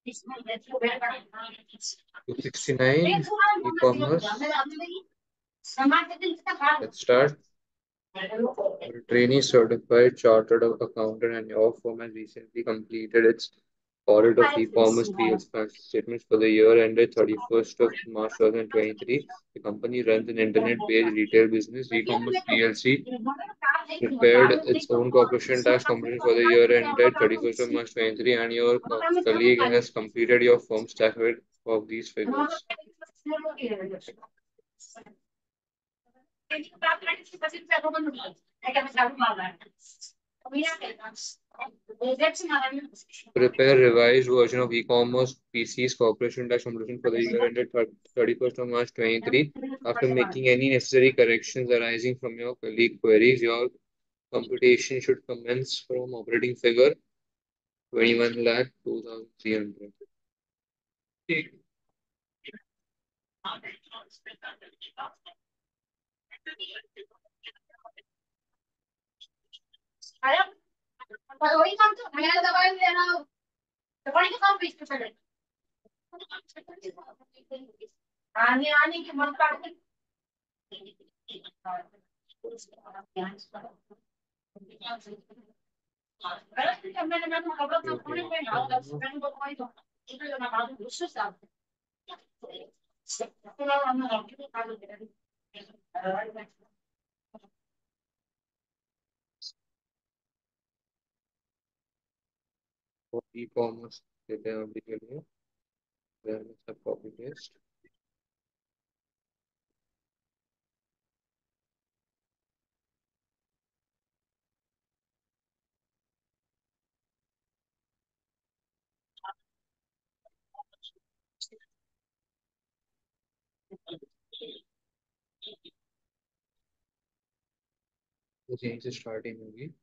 269 e-commerce. Let's start. Trainee certified chartered accountant and your firm has recently completed its audit of e-commerce PLC financial statements for the year ended 31st of March 2023. The company runs an internet-based retail business. E-commerce PLC prepared its own corporation tax computation for the year ended 31st of March 2023, and your colleague has completed your firm's tax audit of these figures. Prepare revised version of e-commerce PC's corporation tax computation for the year ended 31st of March 23. After making any necessary corrections arising from your colleague queries, your computation should commence from operating figure 21 lakh 2,300. For e-commerce देते हैं अभी के लिए सब copy paste. तो यहीं से starting होगी.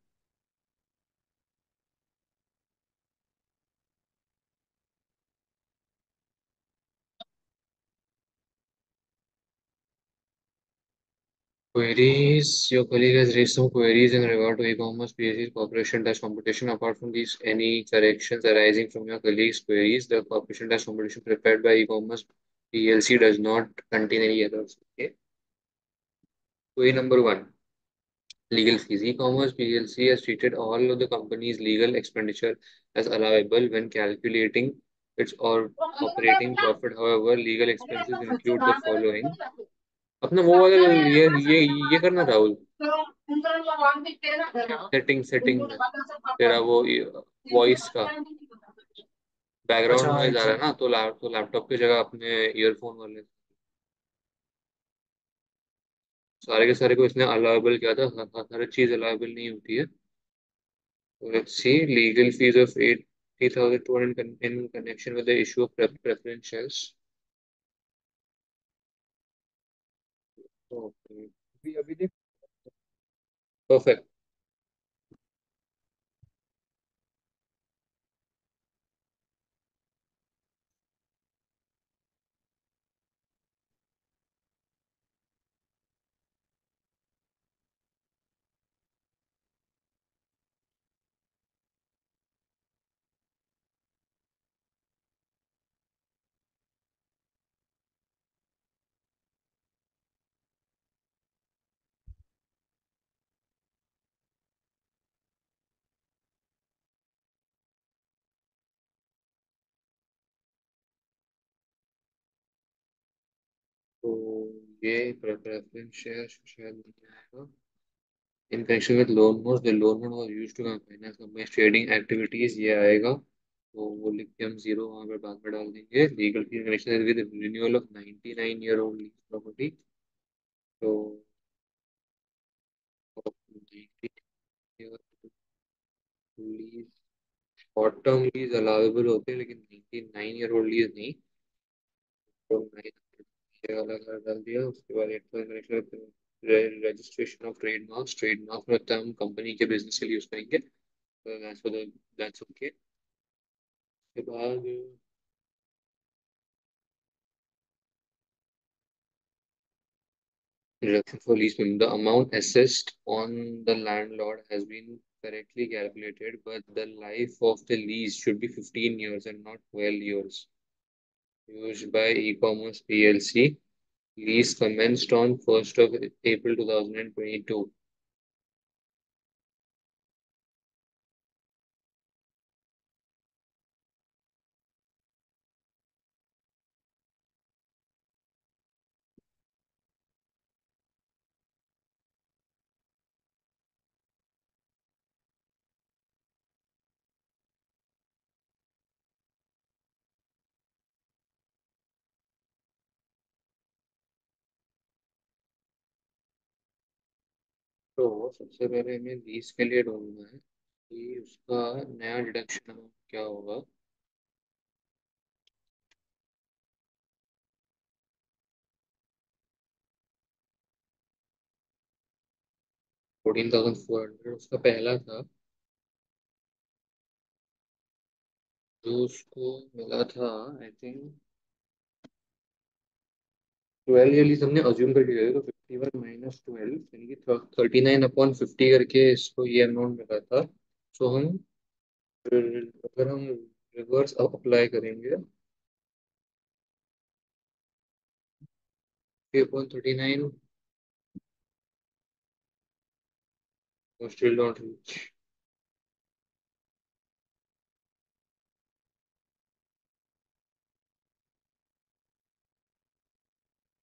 Queries. Your colleague has raised some queries in regard to e-commerce PLC's corporation tax computation. Apart from these, any corrections arising from your colleague's queries, the corporation tax computation prepared by e-commerce PLC does not contain any errors. Okay. Query number one. Legal fees. E-commerce PLC has treated all of the company's legal expenditure as allowable when calculating its or operating profit. However, legal expenses include the following. अपना वो वाला ये करना Rahul. Setting में तेरा वो voice का background अच्छा नॉइज एक आ रहा है सेकंड। ना, तो लैपटॉप की जगह अपने ईयरफोन वाले सारे के सारे को इसने अलाउबल किया था. हर चीज अलाउबल नहीं होती है. Let's see. Legal fees of 80,200 in connection with the issue of preference shares. Okay. अभी देख. Perfect. तो ये preference shares शायद नहीं आएगा. In connection with loan notes, the loan note was used to finance company's trading activities. ये आएगा. तो वो लिख के हम जीरो वहाँ पे बाद में डाल देंगे. Legal fee connection with renewal of 99-year-old lease property. तो lease short term lease allowable होते हैं लेकिन 99-year-old लीज नहीं. तो 900 ये वाला कर डाल दिया. उसके बाद रजिस्ट्रेशन ऑफ ट्रेडमार्क में हम कंपनी के बिजनेस के लिए यूज करेंगे. तो दैट्स ओके. उसके बाद deduction for lease payment. The amount assessed on the landlord has been correctly calculated, but the life of the lease should be 15 years and not 12 years. Used by e-commerce PLC. Lease commenced on 1st of April 2022. तो सबसे पहले हमें lease के लिए ढूंढना है कि उसका नया डिडक्शन अमाउंट क्या होगा। 14,400 उसका पहला था, जो उसको मिला था। आई थिंक 12 ये लीज हमने अज्यूम करके गए तो 51 - 12 यानी कि 39/50 करके इसको ये अमाउंट मिला था। सो हम अगर हम रिवर्स अप्लाई करेंगे 3.39 स्टिल नॉट रीच।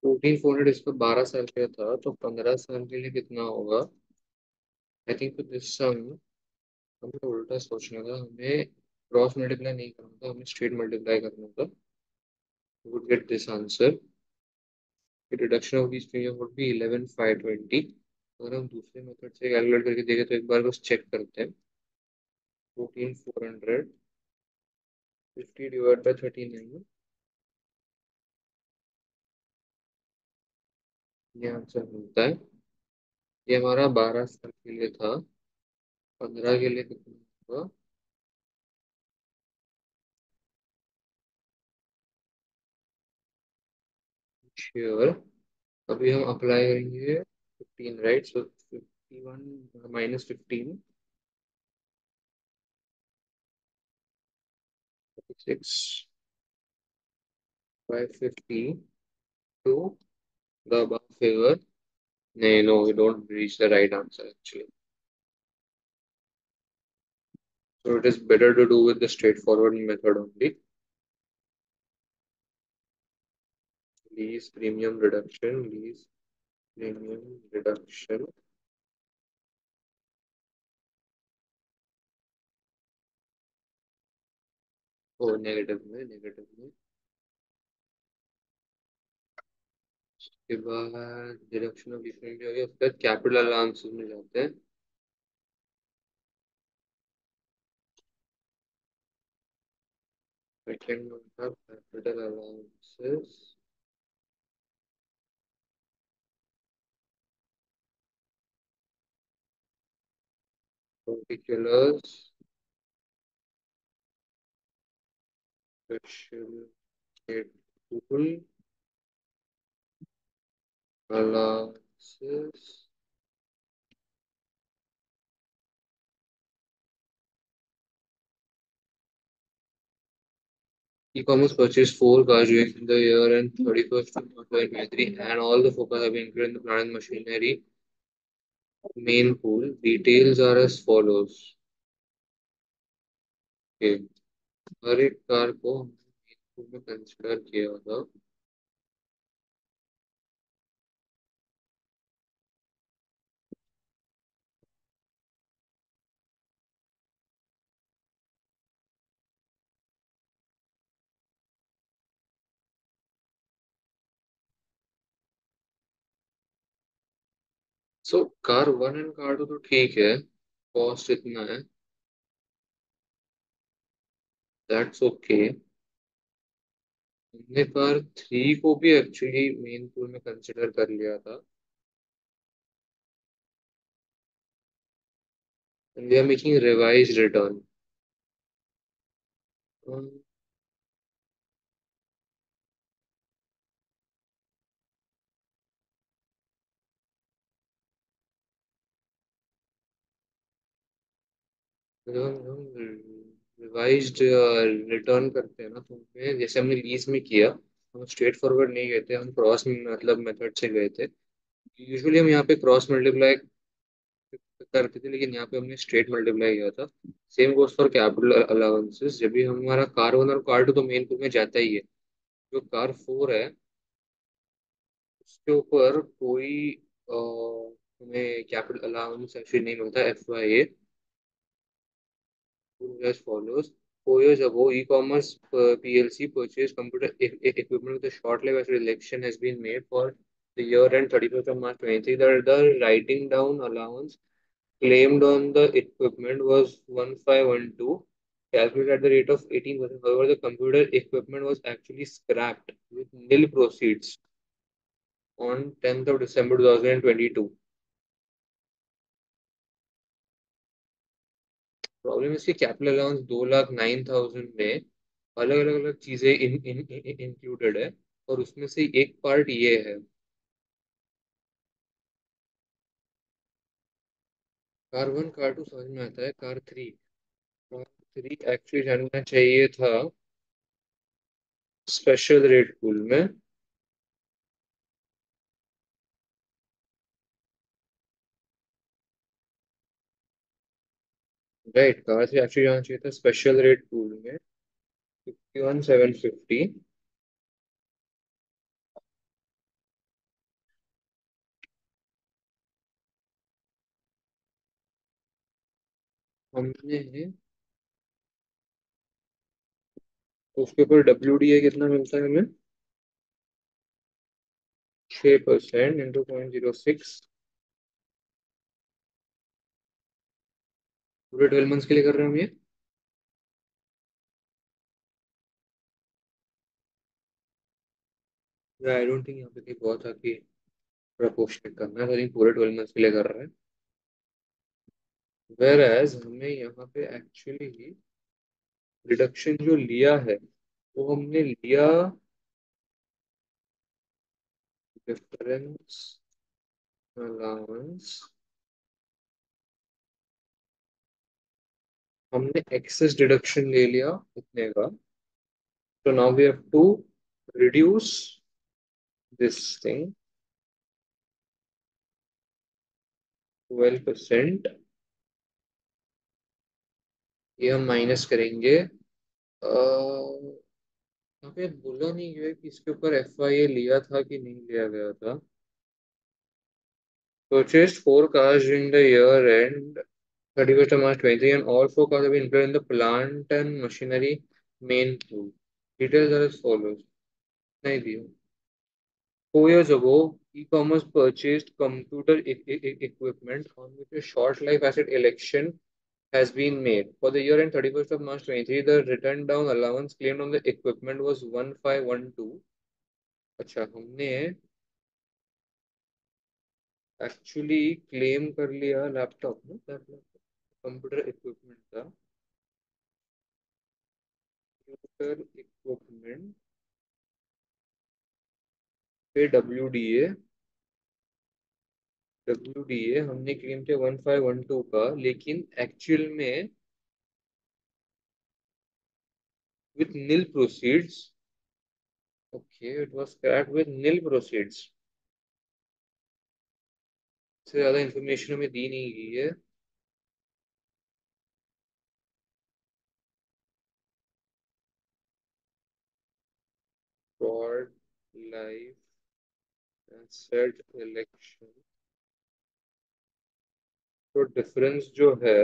14,400 इसका 12 साल का था, तो 15 साल के लिए कितना होगा। आई थिंक दिस सम हमें उल्टा सोचना था, हमें क्रॉस मल्टीप्लाई नहीं करना था, हमें स्ट्रेट मल्टीप्लाई करना था। Would get this answer. Reduction of this premium would be 11,520। अगर हम दूसरे मेथड से कैलकुलेट करके देखें तो एक बार बस चेक करते हैं। 14,400 50 डिवाइड बाई 39, ये आंसर मिलता है। ये हमारा 12 साल के लिए था। 15 के लिए कितना होगा। श्योर। अभी हम अप्लाई करेंगे 15, right. So 51 -15 6 by 50 to the above figure. No, we don't reach the right answer actually. So it is better to do with the straightforward method only. Lease premium reduction, lease premium reduction. Oh, negative में के बाद deduction of different हो गया, उसके बाद capital allowances में जाते हैं। सेकंड होता capital allowances, particulars, special tool, allowances, e-commerce purchased 4 cars during the year and 31st of 2023, and all the 4 cars have been included in the plant and machinery main pool. Details are as follows. Okay. हर एक car को main pool में consider किया था। So car 1 and car 2 तो ठीक है, cost इतना है, दैट्स ओके। हमने कार 3 को भी एक्चुअली मेन पूल में कंसिडर कर लिया था। And we are making revise return. जब हम रिवाइज्ड रिटर्न करते हैं ना, तो हमें जैसे हमने लीज में किया, हम स्ट्रेट फॉरवर्ड नहीं गए थे, हम क्रॉस मतलब मेथड से गए थे। यूजुअली हम यहाँ पे क्रॉस मल्टीप्लाई करते थे, लेकिन यहाँ पे हमने स्ट्रेट मल्टीप्लाई किया था। Same goes for capital allowances. जब भी हमारा कार वन और कार टू तो मेन पुल में जाता ही है, जो कार फोर है उसके ऊपर कोई हमें कैपिटल अलाउंस एक्चुअली नहीं मिलता। FYI as follows: 4 years ago, e-commerce PLC purchased computer equipment with a short-lived as election has been made for the year end 31st of March 23. The writing down allowance claimed on the equipment was 1512, calculated at the rate of 18%. However, the computer equipment was actually scrapped with nil proceeds on 10th of December 2022. Problem इसकी capital allowance 2,09,000 में अलग अलग अलग चीजें included है, और उसमें से एक पार्ट ये है। कार वन कार टू समझ में आता है, कार थ्री एक्चुअली जानना चाहिए था स्पेशल रेट पूल में। राइट, कार थ्री एक्चुअली जानना चाहिए था स्पेशल रेट पूल में 51,750। हमने तो उसके ऊपर WDA कितना मिलता है हमें? 6% इंटू 0.06। पूरे 12 मंथ्स के लिए कर रहे हैं हम ये। आई डोंट थिंक यहाँ पे कहीं बहुत था कि प्रपोर्शनेट करना है, तो नहीं, पूरे 12 मंथ्स के लिए कर रहे हैं। वेर एज हमें यहाँ पे एक्चुअली रिडक्शन जो लिया है वो हमने लिया डिफरेंस अलाउंस। हमने एक्सेस डिडक्शन ले लिया इतने का। तो now we have to reduce this thing 12%। ये हम माइनस करेंगे। यहाँ पे बोला नहीं गया कि इसके ऊपर FIA लिया था कि नहीं लिया गया था। Purchased 4 cars during the year end 31st of March 23, and all 4 cars have been included in the plant and machinery main pool. Details are as follows. नहीं दिया। 4 years ago, e-commerce purchased computer equipment on which a short life asset election has been made. For the year end 31st of March 23, the return down allowance claimed on the equipment was 1512। अच्छा, हमने actually claim कर लिया laptop में, computer equipment था। Computer equipment पे W D A हमने claim किया 1512 का, लेकिन एक्चुअल में with nil proceeds. Okay, it was cracked with nil proceeds. इससे ज्यादा इंफॉर्मेशन हमें दी नहीं गई है। ब्रॉड लाइफ एसेट इलेक्शन, तो डिफरेंस जो है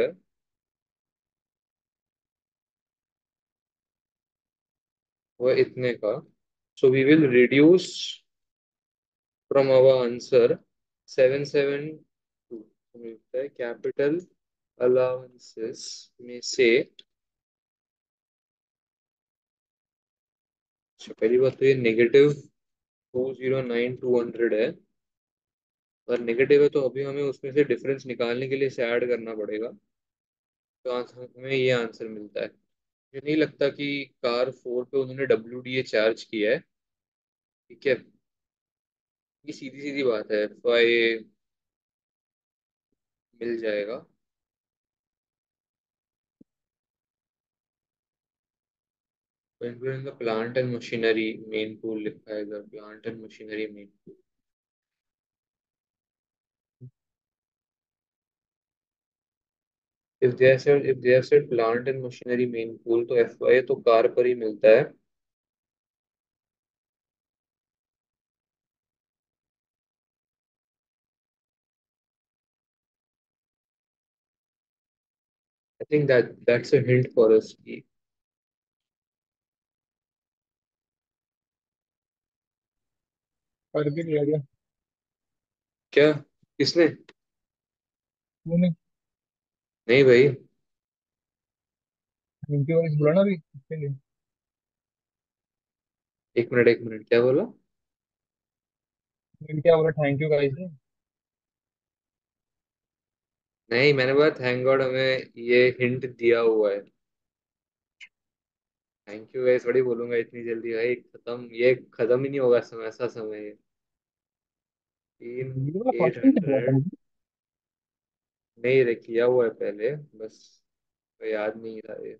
वो इतने का। So we will reduce from our answer 772 मिलता है कैपिटल अलाउंसेस में से। अच्छा, पहली बात तो ये -209,200 है, और नेगेटिव है तो अभी हमें उसमें से डिफरेंस निकालने के लिए इसे ऐड करना पड़ेगा। तो हमें ये आंसर मिलता है। मुझे नहीं लगता कि कार फोर पे उन्होंने WDA चार्ज किया है। ठीक है, ये सीधी सीधी बात है, FIA मिल जाएगा। Including the plant and machinery main pool लिखा है इधर, plant and machinery main pool. if they have said plant and machinery main pool, तो FY तो कार पर ही मिलता है। I think that's a hint for us कि कर भी लिया गया। क्या, किसने? तूने। नहीं भाई। थैंक यू गाइस बोला ना अभी इसके लिए। एक मिनट क्या बोला? मैंने क्या बोला, थैंक यू गाइस ने। नहीं, मैंने बोला थैंक गॉड हमें ये हिंट दिया हुआ है। थैंक यू गाइस थोड़ी बोलूंगा इतनी जल्दी भाई, खत्म, ये खत्म ही नहीं होगा समय, ऐसा समय है। तीन ये वाला एट फर्स्ट टाइम किया था हंड्रेड मुझे। नहीं रे, किया हुआ है पहले, बस याद नहीं रहा ये।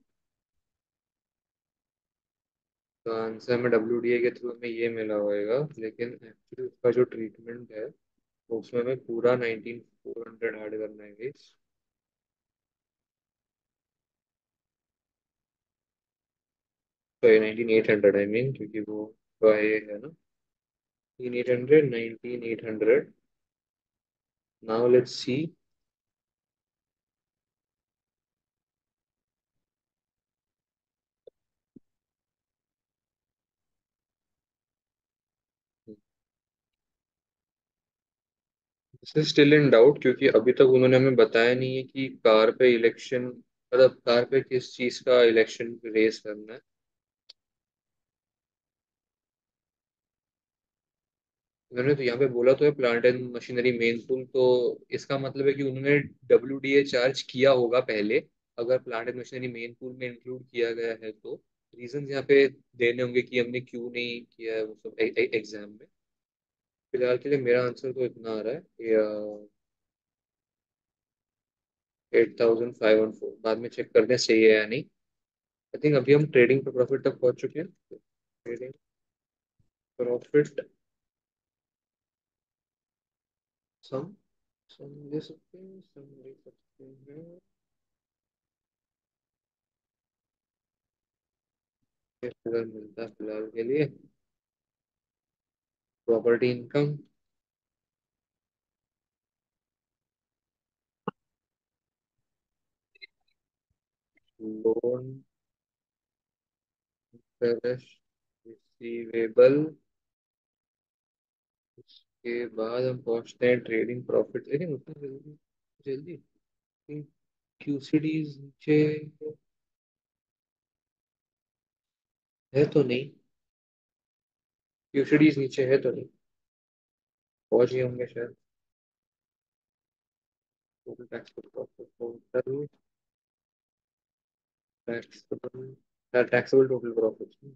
तो आंसर में WDA के थ्रू हमें ये मिला होएगा, लेकिन एक्चुअली उसका जो ट्रीटमेंट है उसमें हमें पूरा 19400 ऐड करना है गाइस। तो 19800 आई मीन, क्योंकि वो तो ये है ना, 19800, 19800। Now let's see. This is still in doubt, क्योंकि अभी तक उन्होंने हमें बताया नहीं है कि कार पे इलेक्शन, मतलब कार पे किस चीज का इलेक्शन रेस करना है। उन्होंने तो यहाँ पे बोला तो है plant and machinery main tool, तो इसका मतलब है कि उन्होंने WDA चार्ज किया होगा पहले। अगर plant and machinery main tool में इंक्लूड किया गया है तो रीजन यहाँ पे देने होंगे कि हमने क्यों नहीं किया है वो सब एग्जाम में। फिलहाल के लिए मेरा आंसर तो इतना आ रहा है, 8514। बाद में चेक करते हैं सही है या नहीं। आई थिंक अभी हम ट्रेडिंग प्रॉफिट तक पहुंच चुके हैं। ट्रेडिंग प्रॉफिट सम, सम ले सकते हैं, सम ले सकते हैं। ये फिगर मिलता है फिलहाल के लिए। Property income, loan, interest, receivable. उसके बाद हम पहुंचते हैं ट्रेडिंग प्रॉफिट, लेकिन उतना जल्दी जल्दी QCDs नीचे है तो नहीं? QCDs नीचे है तो नहीं? पहुंच गए होंगे शायद। Total taxable profit, total taxable, taxable total profit.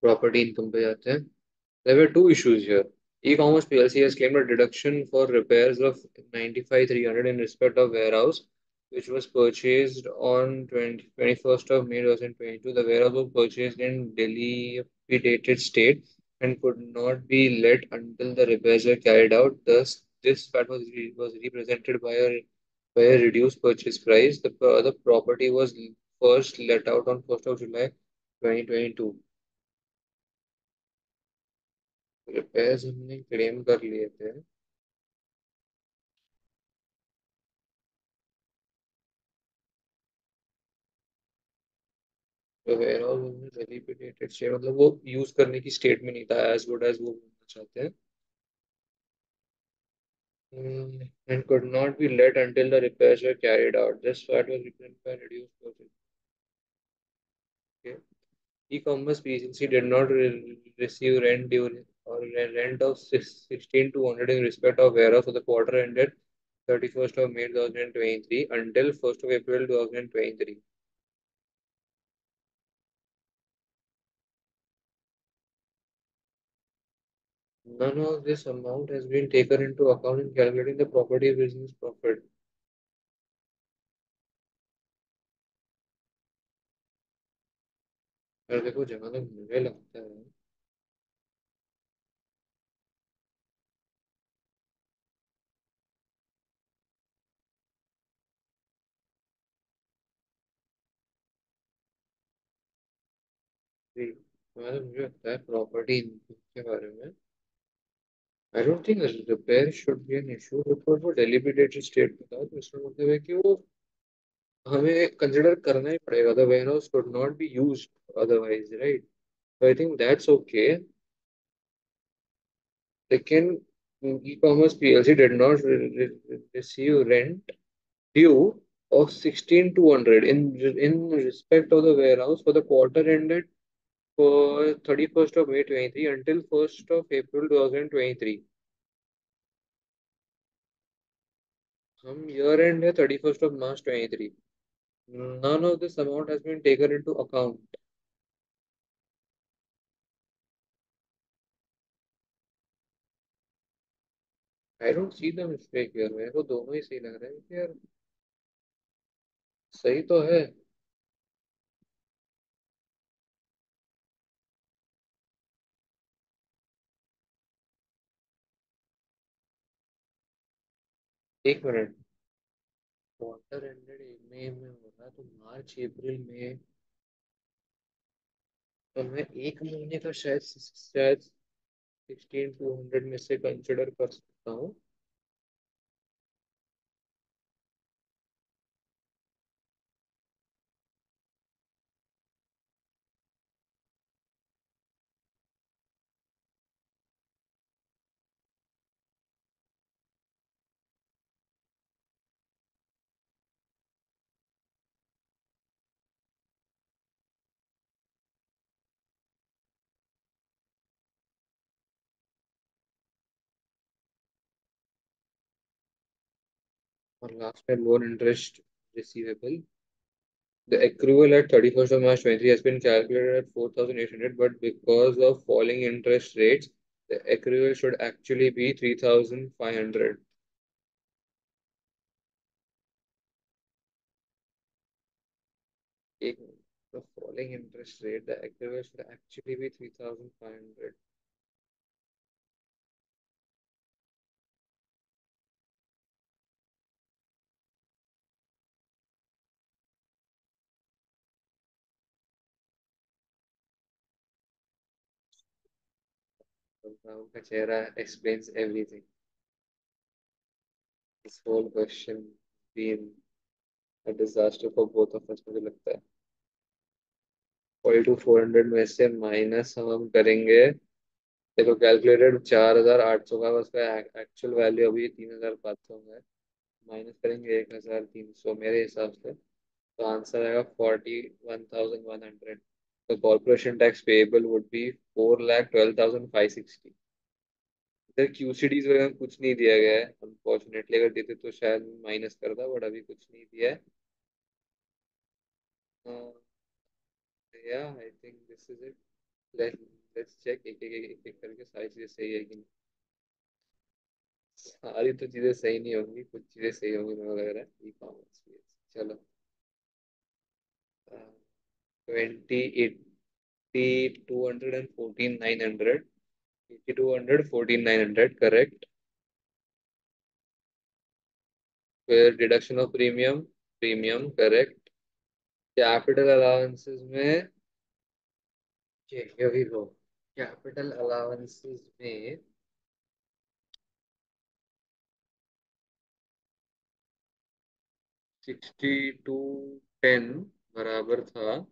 Property income पे जाते हैं। There were two issues here. E-commerce PLC has claimed a deduction for repairs of 95,300 in respect of warehouse, which was purchased on 21st of May 2022. The warehouse was purchased in dilapidated state and could not be let until the repairs were carried out. Thus, this fact was represented by a reduced purchase price. The property was first let out on 1st of July 2022। Repairs हमने claim कर लिए थे। तो ware house हमने डिलिपिडेटेड state, मतलब वो use करने की स्टेट में नहीं था, एज गुड एज वो बोलना चाहते हैं। And could not be let until the repairs were carried out. This fact was represented by reduced purchase. Okay. E-commerce PCC did not receive rent during or rent of 16,200 in respect of warehouse for the quarter ended 31st of May 2023 until 1st of April 2023. None of this amount has been taken into account in calculating the property business profit. और देखो जहाँ तक मुझे लगता है जी, जहाँ तक मुझे लगता है प्रॉपर्टी इनकम के बारे में I don't think repair should be an issue because वो डेलिब्रेटेड स्टेट में था तो इसका मतलब है कि वो हमें कंसिडर करना ही पड़ेगा the warehouse could not be used otherwise right I think that's okay लेकिन e commerce PLC did not receive rent due of 16,200 in respect of the warehouse for the quarter ended for 31st of May 23 until 1st of April 2023. हम year end है 31st of March 23. None of this amount has been taken into account. I don't see the mistake here. मेरे को दोनों ही सही लग रहा है कि यार सही तो है. एक मिनट. क्वार्टर एंडेड मई में हो रहा है तो मार्च अप्रैल में तो मैं एक महीने का शायद 16,200 में से कंसिडर कर सकता हूँ. और लास्ट में loan interest receivable the accrual at 31st of March 23 has been calculated at 4,800 but because of falling interest rates the accrual should actually be 3,500. एक the falling interest rate the accrual should actually be 3,500. Rahul का चेहरा explains everything. This whole question been a disaster for both of us मुझे लगता है. 42,400 में से minus हम करेंगे. देखो कैलकुलेटेड 4,800 का उसका एक्चुअल वैल्यू अभी 3,500 है. माइनस करेंगे 1,300 मेरे हिसाब से तो आंसर आएगा 41,100. तो corporation tax payable would be 4,12,560. इधर क्यूसीडीज वगैरह में कुछ नहीं दिया गया है अनफॉर्चुनेटली. अगर देते तो शायद माइनस करता बट अभी कुछ नहीं दिया है. या I think this is it. Let's check एक करके सारी चीजें सही है कि नहीं. सारी तो चीजें सही नहीं होंगी कुछ चीजें सही होंगी मुझे लग रहा है. E commerce. चलो. 8200 करेक्ट. फिर deduction of premium. Premium correct. Capital allowances में here we go. Capital allowances में 6210 बराबर था.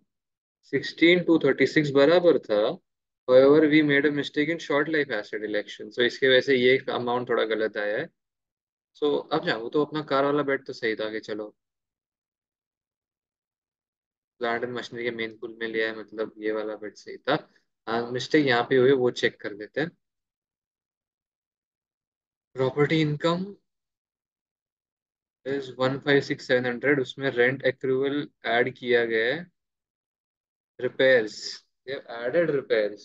16,236 बराबर था. However, we made a mistake in short life asset election. So इसके वजह से ये अमाउंट थोड़ा गलत आया है. सो अब जाओ तो अपना कार वाला बेट तो सही था कि चलो प्लांट एंड मशीनरी के मेन पुल में लिया है, मतलब ये वाला बिट सही था। मिस्टेक यहाँ पे हुई, वो चेक कर लेते हैं। प्रॉपर्टी इनकम इज 156,700, उसमें रेंट एक्रूवल ऐड किया गया है। Repairs, they have added repairs.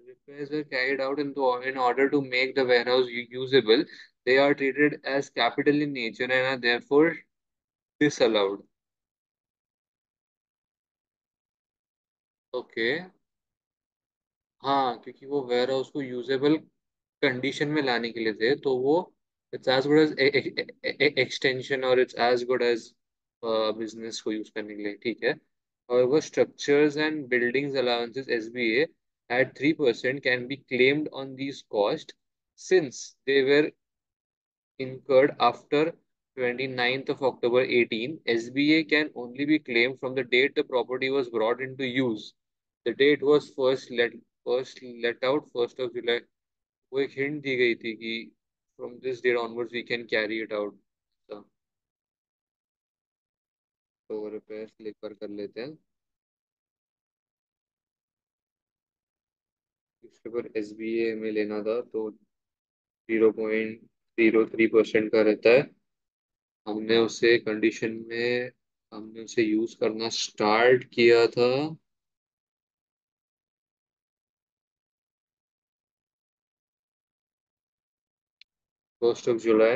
Repairs were carried out in order to make the warehouse usable. They are treated as capital in nature and are therefore disallowed. Okay. हाँ, क्योंकि वो warehouse को usable condition में लाने के लिए थे, तो वो it's as good as extension, और it's as good as business को यूज करने के लिए, ठीक है। और वो structures and buildings allowances SBA at 3% can be claimed on these costs since they were incurred after 29th of October 18. SBA can only be claimed from the date the property was brought into use. The date was first let out 1st of July. वो एक hint दी गई थी कि from this date onwards we can carry it out. So, तो repair लेकर कर लेते हैं। इसके ऊपर SBA में लेना था तो 0.03% का रहता है। हमने उसे कंडीशन में हमने उसे यूज करना स्टार्ट किया था 1st of July,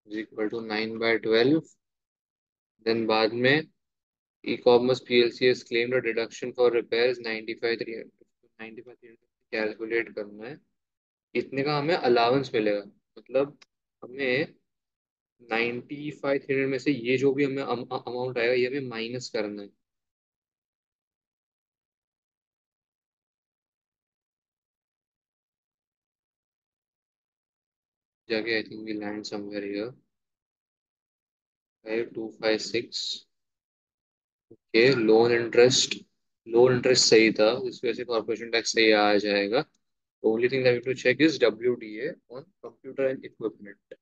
is equal to 9/12। Then बाद में e commerce PLC has claimed a deduction for repairs 95,300 calculate करना है। इतने का हमें अलाउंस मिलेगा, मतलब हमें 95,300 में से ये जो भी हमें अमाउंट आएगा ये हमें माइनस करना है। जाके I think we land somewhere here 5256। Okay, loan interest सही था, इस वजह से कॉर्पोरेशन टैक्स सही आ जाएगा। Only thing that we to check is WDA on computer and equipment.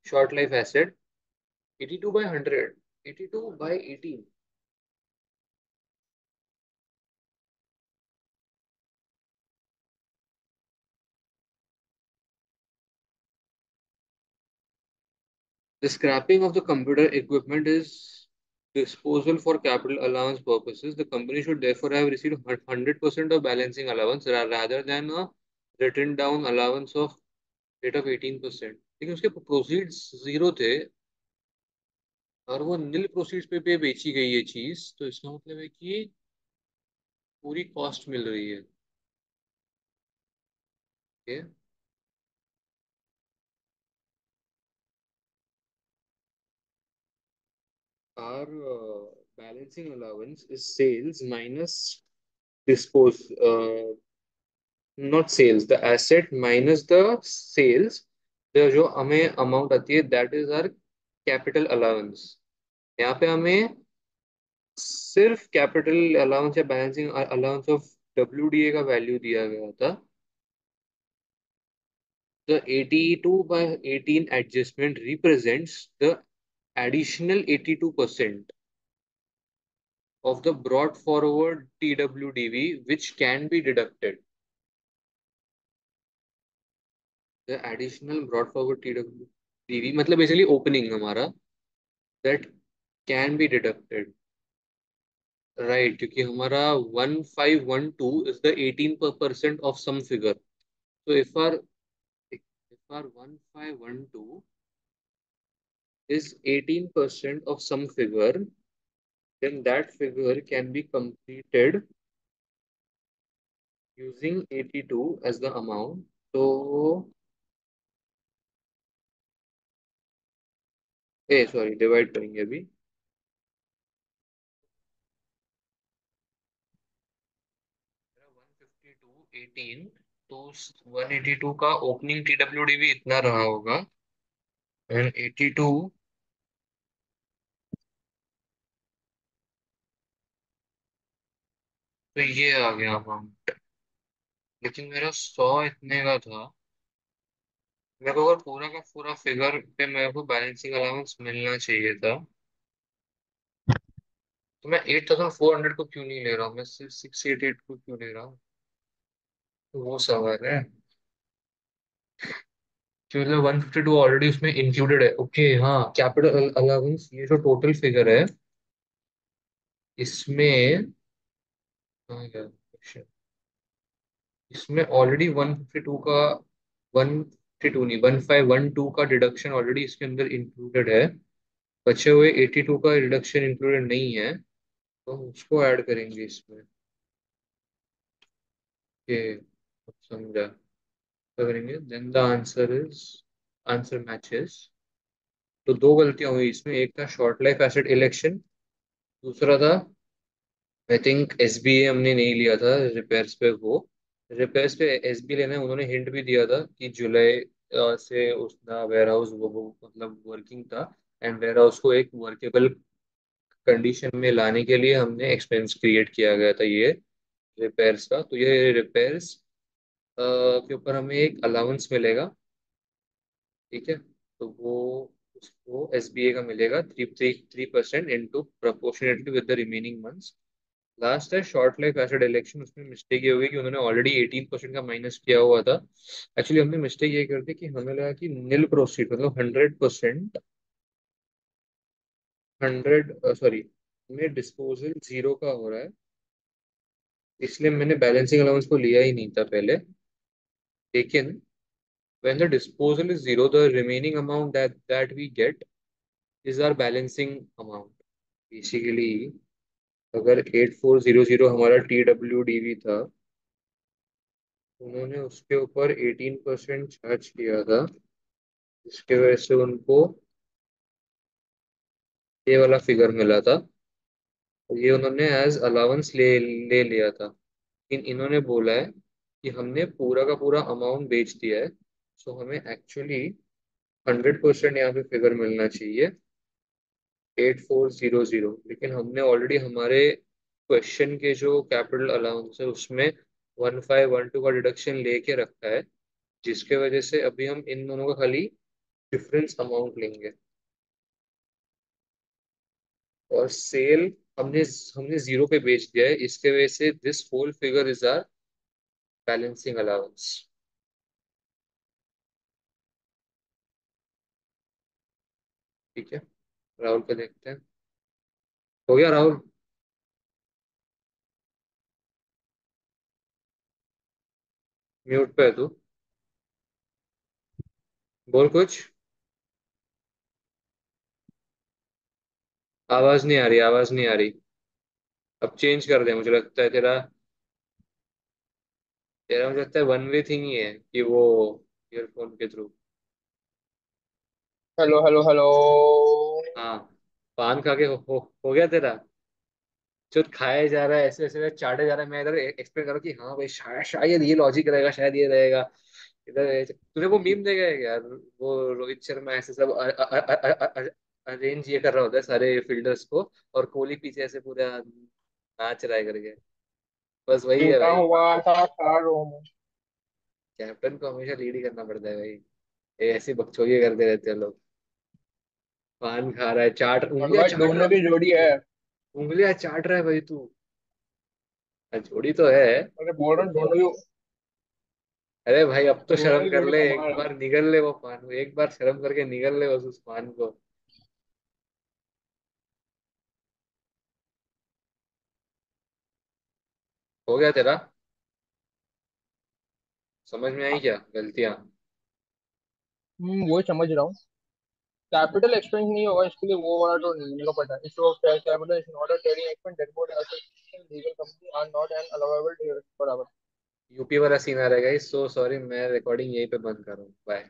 Short life asset 82/100, 82/18। The scrapping of the computer equipment is disposal for capital allowance purposes. The company should therefore have received 100% of balancing allowance rather than a written down allowance of rate of 18%। लेकिन उसके proceeds zero थे और वो नील proceeds पे बेची गई ये चीज, तो इसका मतलब है कि पूरी कॉस्ट मिल रही है। Okay. Our balancing allowance is sales minus dispose, not sales, the asset minus the sales। तो जो हमें अमाउंट आती है that is are capital allowance. यहाँ पे हमें सिर्फ कैपिटल अलाउंस या बैलेंसिंग अलाउंस ऑफ WDA का वैल्यू दिया गया था। The 82/18 adjustment represents the additional 82% of the brought forward TWDV which can be deducted। The additional brought forward TWDV मतलब बेसिकली ओपनिंग हमारा, that can be deducted, right? क्योंकि हमारा 1512 is the 18% of some figure। So if our 1512 is 18% of some figure, then that figure can be completed using 82 as the amount। So A sorry, divide करेंगे अभी। 152/18, तो 182 का opening TWDV इतना रहा होगा, and 82 तो ये आ गया अमाउंट। लेकिन मेरा 100 इतने का था। मेरे को अगर पूरा का पूरा फिगर पे मेरे को बैलेंसिंग अलाउंस मिलना चाहिए था। तो मैं 8400 को क्यों नहीं ले रहा हूँ, मैं सिर्फ 688 को क्यों ले रहा हूँ? तो वो सवाल है कि मतलब 152 ऑलरेडी उसमें इंक्लूडेड है। ओके हाँ, कैपिटल अलाउंस ये जो टोटल फिगर है इसमें, हाँ यार question, इसमें ऑलरेडी 152 का, 152 नहीं 1512 का डिडक्शन ऑलरेडी इसके अंदर इंक्लूडेड है। बचे हुए 82 का डिडक्शन इंक्लूडेड नहीं है, तो हम उसको ऐड करेंगे इसमें। ये समझा। तो करेंगे then the answer is, answer matches. तो दो गलतियां हुई इसमें, एक था शॉर्ट लाइफ एसेट इलेक्शन, दूसरा था आई थिंक एसबीए हमने नहीं लिया था रिपेयर्स पे। वो रिपेयर्स पे एसबी लेना है, उन्होंने हिंट भी दिया था कि जुलाई से उसका वेयर हाउस वो मतलब वर्किंग था। एंड वेयर हाउस को एक वर्केबल कंडीशन में लाने के लिए हमने एक्सपेंस क्रिएट किया गया था ये रिपेयर्स का। तो ये रिपेयर्स के ऊपर हमें एक अलाउंस मिलेगा, ठीक है। तो वो उसको एसबीए का मिलेगा 3% into proportionately with the remaining months. Last है शॉर्ट लाइफ एसेट इलेक्शन, उसमें मिस्टेक ये हो गई कि उन्होंने ऑलरेडी 18% का माइनस किया हुआ था। एक्चुअली हमने मिस्टेक ये कर दी कि हमें लगा कि नील प्रोसीड मतलब 100%, 100 सॉरी में डिस्पोजल जीरो का हो रहा है, इसलिए मैंने बैलेंसिंग अलाउंस को लिया ही नहीं था पहले। लेकिन when the disposal is zero, the remaining amount that we get is our balancing amount basically. अगर 8400 हमारा टी डब्ल्यू डी वी था, उन्होंने उसके ऊपर 18% चार्ज किया था, जिसके वजह से उनको ये वाला फिगर मिला था। तो ये उन्होंने एज अलाउंस ले लिया था। लेकिन इन्होंने बोला है कि हमने पूरा का पूरा अमाउंट बेच दिया है, सो हमें एक्चुअली 100% यहाँ पे फिगर मिलना चाहिए 8400। लेकिन हमने ऑलरेडी हमारे क्वेश्चन के जो कैपिटल अलाउंस है उसमें 1512 का डिडक्शन लेके रखा है, जिसके वजह से अभी हम इन दोनों का खाली डिफरेंस अमाउंट लेंगे। और सेल हमने हमने जीरो पे बेच दिया है, इसके वजह से this whole figure is our balancing allowance. ठीक है, राहुल को देखते हैं। हो गया राहुल? म्यूट पे है तू, बोल कुछ। आवाज नहीं आ रही, आवाज नहीं आ रही। अब चेंज कर दे, मुझे लगता है तेरा, तेरा मुझे लगता है वन वे थिंग ही है कि वो ईयरफोन के थ्रू। Hello hello hello. हाँ, पान खा के हो गया तेरा? जो खाया जा रहा है ऐसे ऐसे चाटे जा रहा है, मैं इधर एक्सप्लेन करूँ कि हाँ भाई शायद शायद ये लॉजिक रहेगा, शायद ये रहेगा। इधर तूने वो मीम देखा है यार, वो रोहित शर्मा ऐसे सब अरेंज ये कर रहा होता है सारे फील्डर्स को, और कोहली पीछे ऐसे पूरा नाच रहा है करके। बस वही है टूटा भाई। हुआ था रोम। कैप्टन को हमेशा लीड ही करना पड़ता है भाई, ये ऐसी बकचोदी करते रहते हैं लोग। पान खा रहा है, चाट, और उंगलियां भाई चाट रहा दोनों है, की जोड़ी है। उंगलियां चाट रहा है भाई तू। जोड़ी तो है। अरे बोल रहा हूँ अरे भाई अब तो दोनों शर्म की कर जोड़ी ले, एक कमाल है। बार निगल ले वो पान को, एक बार शर्म करके निगल ले बस उस पान को। हो गया तेरा? समझ में आई क्या गलतियां? वही समझ रहा हूँ। कैपिटल एक्सपेंस नहीं होगा इसके लिए, वो वाला तो नहीं मेरे को पता है। इसको capital is not a trading expense that board association legal company are not an allowable for. UP वाला सीन आ रहेगा, सो सॉरी, मैं रिकॉर्डिंग यहीं पे बंद कर रहा हूँ, बाय।